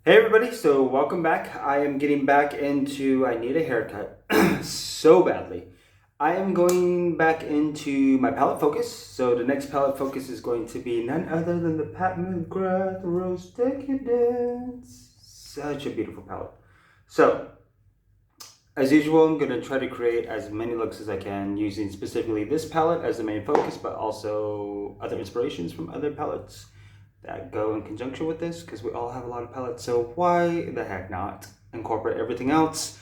Hey everybody, so welcome back. I am getting back into, I need a haircut so badly. I am going back into my palette focus. So the next palette focus is going to be none other than the Pat McGrath Rose Decadence. Such a beautiful palette. So, as usual, I'm going to try to create as many looks as I can using specifically this palette as the main focus, but also other inspirations from other palettes that go in conjunction with this, because we all have a lot of palettes, so why the heck not incorporate everything else?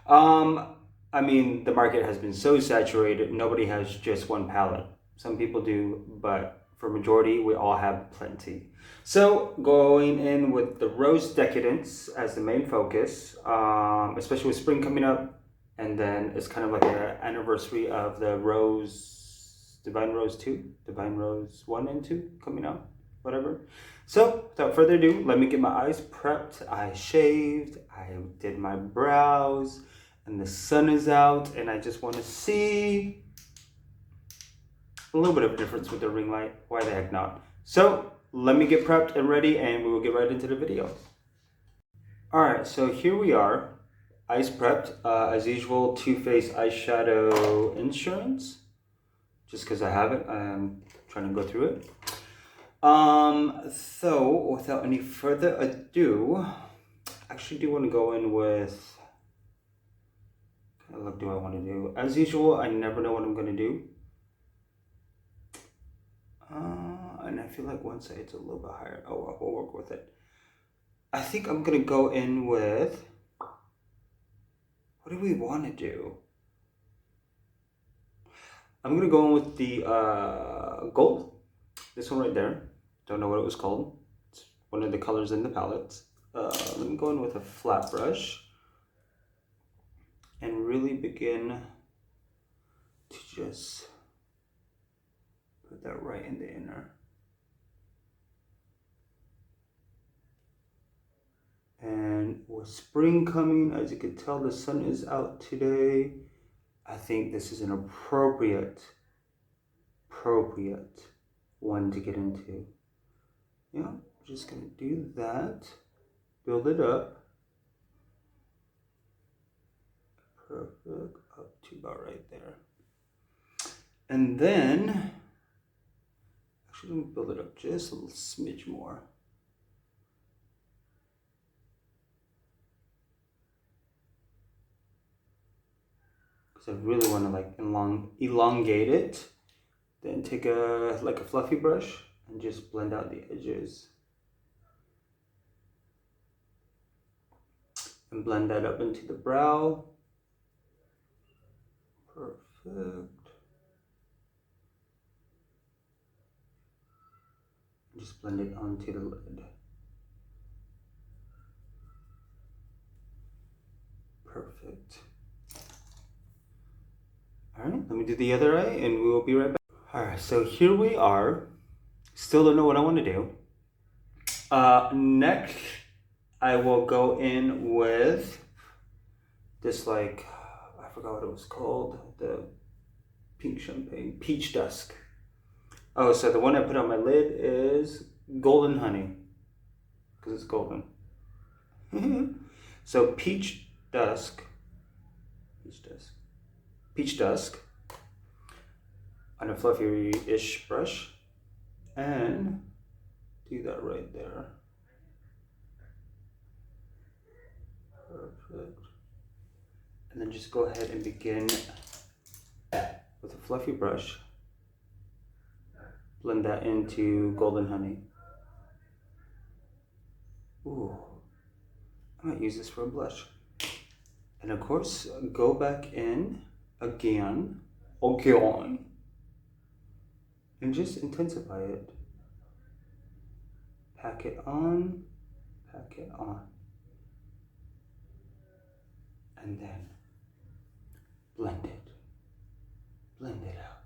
I mean, the market has been so saturated, nobody has just one palette. Some people do, but for majority, we all have plenty. So going in with the Rose Decadence as the main focus, especially with spring coming up, and then it's kind of like an anniversary of the Divine Rose 2, Divine Rose 1 and 2 coming out. Whatever. So, without further ado, let me get my eyes prepped. I shaved, I did my brows, and the sun is out, and I just want to see a little bit of a difference with the ring light. Why the heck not? So, let me get prepped and ready, and we will get right into the video. Alright, so here we are, eyes prepped. As usual, Too Faced eyeshadow insurance. Just because I have it, I'm trying to go through it. So without any further ado, I actually do want to go in with, what kind of look do I want to do? As usual, I never know what I'm going to do. And I feel like one side's a little bit higher. Oh, well, we'll work with it. I think I'm going to go in with, what do we want to do? I'm going to go in with the gold. This one right there. Don't know what it was called. It's one of the colors in the palette. Let me go in with a flat brush and really begin to just put that right in the inner. And with spring coming, as you can tell, the sun is out today. I think this is an appropriate one to get into. Yeah, I'm just gonna do that, build it up. Perfect, up to about right there. And then, actually let me build it up just a little smidge more. Because I really want to like elongate it. Then take a fluffy brush and just blend out the edges. And blend that up into the brow. Perfect. Just blend it onto the lid. Perfect. Alright, let me do the other eye and we will be right back. Alright, so here we are. Still don't know what I want to do. Next, I will go in with this I forgot what it was called, the pink champagne, peach dusk. Oh, so the one I put on my lid is golden honey, because it's golden. So peach dusk on a fluffy-ish brush, and do that right there. Perfect. And then just go ahead and begin with a fluffy brush. Blend that into golden honey. Ooh, I might use this for a blush. And of course, go back in again, and just intensify it. Pack it on, and then blend it out.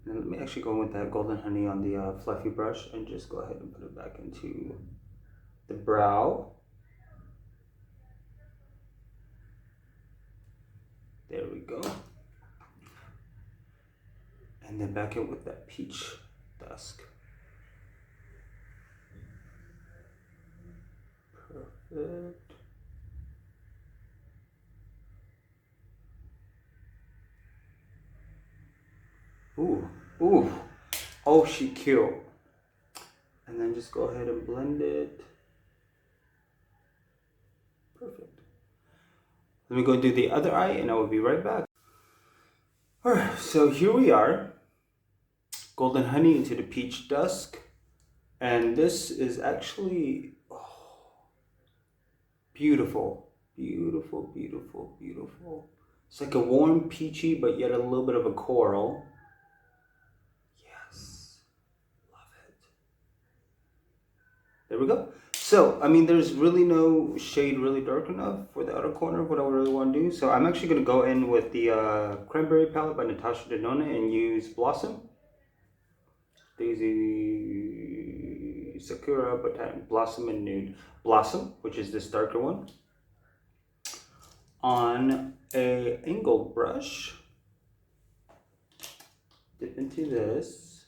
And let me actually go in with that golden honey on the fluffy brush and just go ahead and put it back into the brow. There we go. And then back in with that peach dusk. Perfect. Ooh, ooh. Oh, she cute. And then just go ahead and blend it. Perfect. Let me go do the other eye and I will be right back. Alright, so here we are. Golden honey into the peach dusk. And this is actually beautiful. Beautiful, beautiful, beautiful. It's like a warm peachy, but yet a little bit of a coral. Yes. Love it. There we go. So, I mean, there's really no shade really dark enough for the outer corner of what I really want to do. So I'm actually going to go in with the Cranberry Palette by Natasha Denona and use Blossom. Daisy, Sakura, Botanic, Blossom, and Nude. Blossom, which is this darker one, on a angled brush. Dip into this.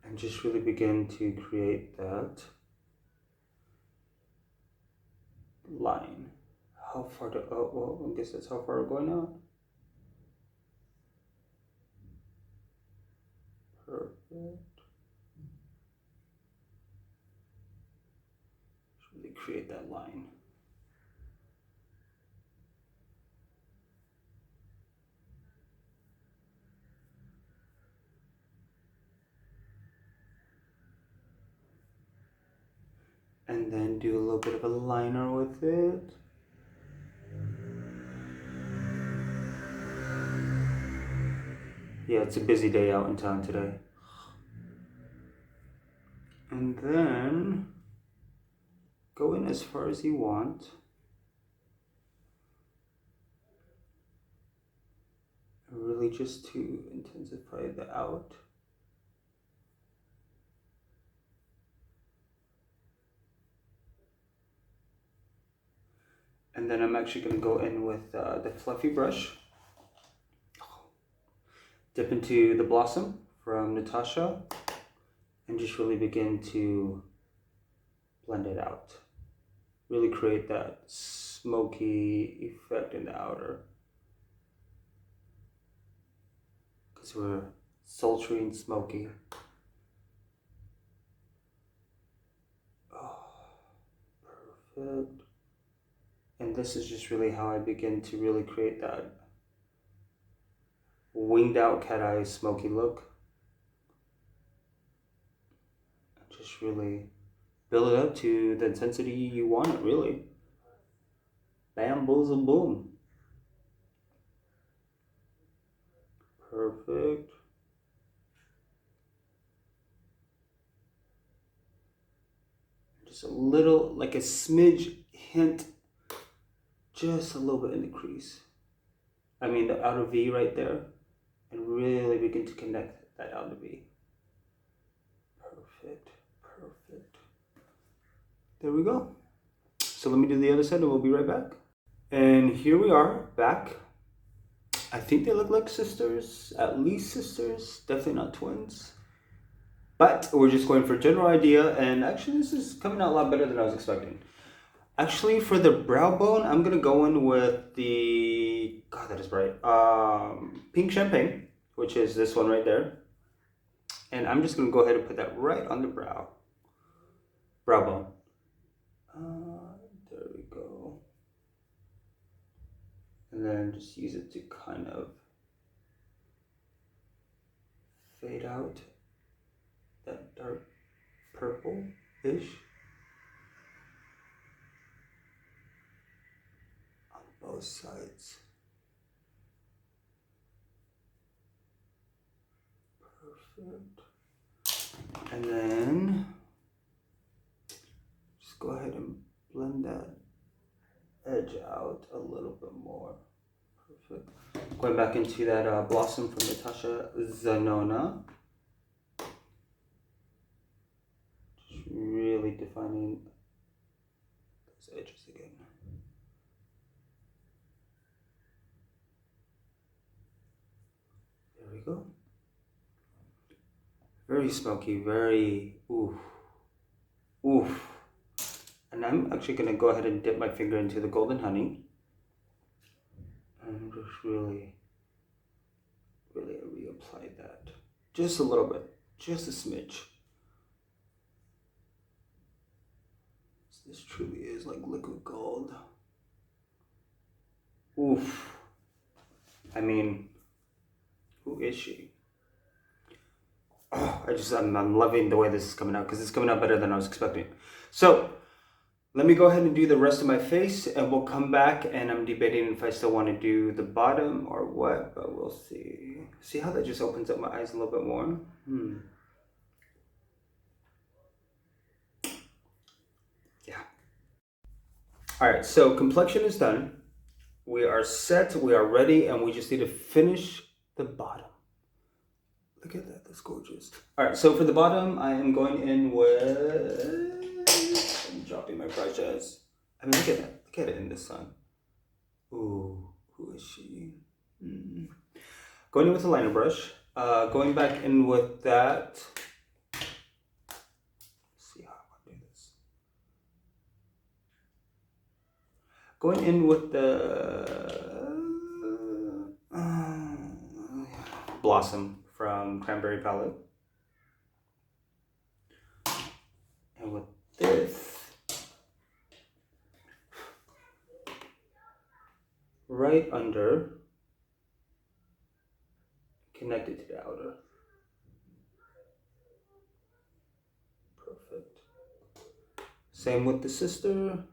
And just really begin to create that line. How far to, oh, well, I guess that's how far we're going out. Perfect. Just really create that line. And then do a little bit of a liner with it. Yeah, it's a busy day out in town today. And then go in as far as you want. Really just to intensify the out. And then I'm actually going to go in with the fluffy brush. Dip into the Blossom from Natasha and just really begin to blend it out. Really create that smoky effect in the outer. Because we're sultry and smoky. Oh, perfect. And this is just really how I begin to really create that winged out cat eye smoky look. Just really build it up to the intensity you want it, really. Bam, boozle, boom. Perfect. Just a little, like a smidge hint, just a little bit in the crease. I mean the outer V right there. And really begin to connect that outer V. Perfect, perfect. There we go. So let me do the other side and we'll be right back. And here we are, back. I think they look like sisters, at least sisters, definitely not twins. But we're just going for a general idea, and actually this is coming out a lot better than I was expecting. Actually, for the brow bone, I'm gonna go in with the, God, that is bright, Pink Champagne, which is this one right there. And I'm just gonna go ahead and put that right on the brow bone. There we go. And then just use it to kind of fade out that dark purple-ish on both sides. Perfect. And then just go ahead and blend that edge out a little bit more. Perfect. Going back into that Blossom from Natasha Denona. Just really defining those edges again. There we go. Very smoky, very, ooh. Oof. And I'm actually going to go ahead and dip my finger into the golden honey. And just really reapply that. Just a little bit. Just a smidge. This truly is like liquid gold. Oof. I mean, who is she? Oh, I'm loving the way this is coming out because it's coming out better than I was expecting. So let me go ahead and do the rest of my face and we'll come back, and I'm debating if I still want to do the bottom or what, but we'll see. See how that just opens up my eyes a little bit more? Yeah. All right, so complexion is done. We are set, we are ready, and we just need to finish the bottom. Look at that, that's gorgeous. All right, so for the bottom, I am going in with, I'm dropping my brushes. I mean, look at it in the sun. Ooh, who is she? Going in with a liner brush, going back in with that. Let's see how I want to do this. Going in with the Blossom from Cranberry Palette. And with this, right under, connected to the outer. Perfect. Same with the sister.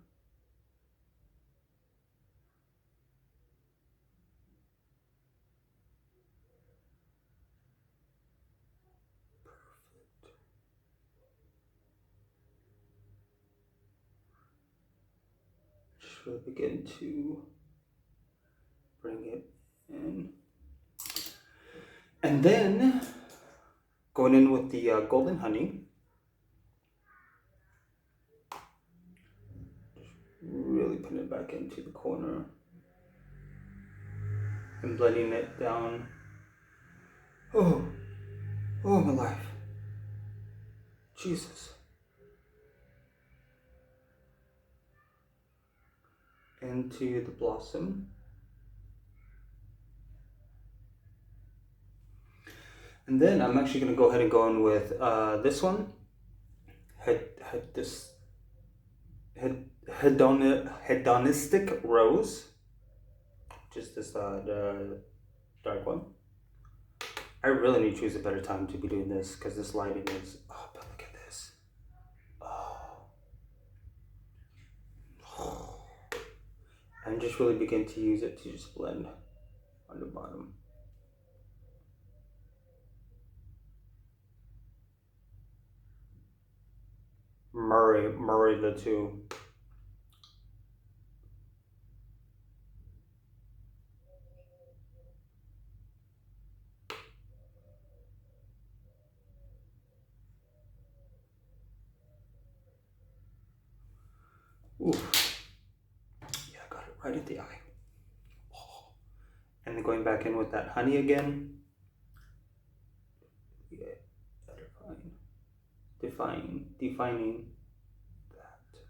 Just really begin to bring it in. And then going in with the golden honey. Just really putting it back into the corner and blending it down. Oh my life. Jesus. Into the blossom. And then I'm actually going to go ahead and go in with this one. Hedonistic Rose. Just this the dark one. I really need to choose a better time to be doing this because this lighting is, oh, but look at this. Oh. And just really begin to use it to just blend on the bottom. Murray the two. Ooh. Yeah, I got it right at the eye. Oh. And then going back in with that honey again. Yeah, defining that.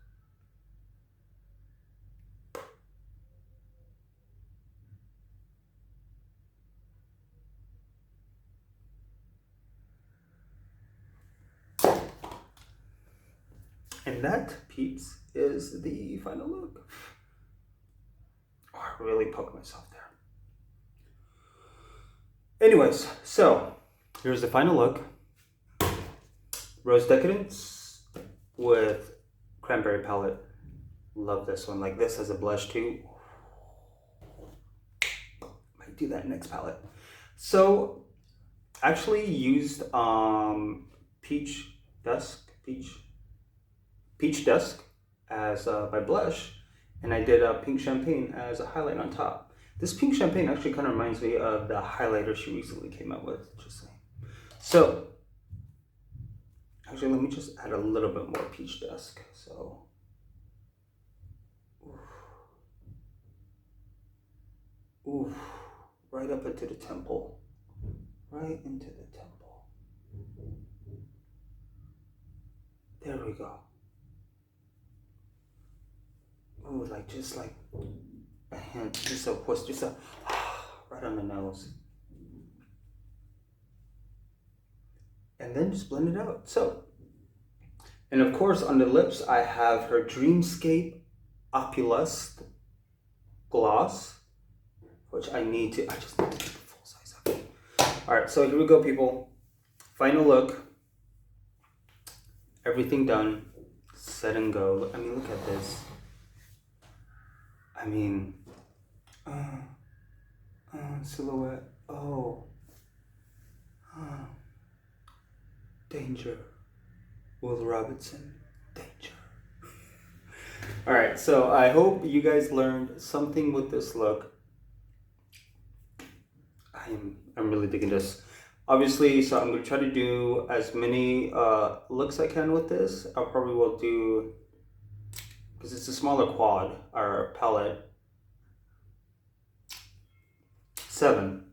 And that, peeps, is the final look. Oh, I really poked myself there. Anyways, so here's the final look. Rose Decadence with Cranberry Palette. Love this one. Like this as a blush too. Might do that next palette. So actually used Peach Dusk as my blush, and I did Pink Champagne as a highlight on top. This Pink Champagne actually kind of reminds me of the highlighter she recently came out with, just saying. So actually, let me just add a little bit more Peach Dusk. So oof, right up into the temple. Right into the temple. There we go. ooh, like just like a hint, just a whisper, just a right on the nose. And then just blend it out. So, and of course on the lips, I have her Dreamscape Opulus gloss, which I just need to get the full size of it. All right, so here we go, people. Final look. Everything done, set and go. I mean, look at this. I mean, silhouette. Oh, danger. Will Robinson, danger. All right, so I hope you guys learned something with this look. I'm really digging this. Obviously, so I'm gonna try to do as many looks I can with this. I probably will do, because it's a smaller quad or palette, 7.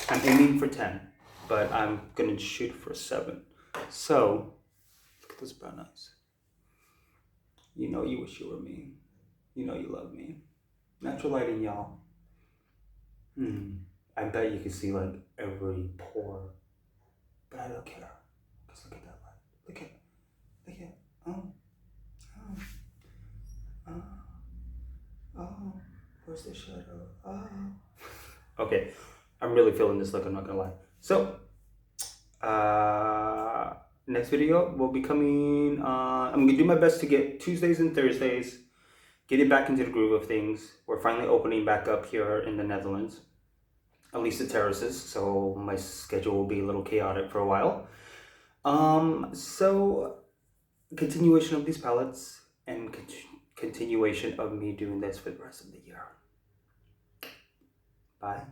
I'm aiming for 10, but I'm gonna shoot for 7. So look at those brown eyes. You know you wish you were me. You know you love me. Natural lighting, y'all. I bet you can see like every pore, but I don't care. Cause look at that light. Look at. Oh. Where's the shadow? Oh. Okay, I'm really feeling this look. I'm not gonna lie. So, next video will be coming. I'm gonna do my best to get Tuesdays and Thursdays. Get it back into the groove of things. We're finally opening back up here in the Netherlands. At least the terraces, so my schedule will be a little chaotic for a while. So continuation of these palettes and continuation of me doing this for the rest of the year. Bye.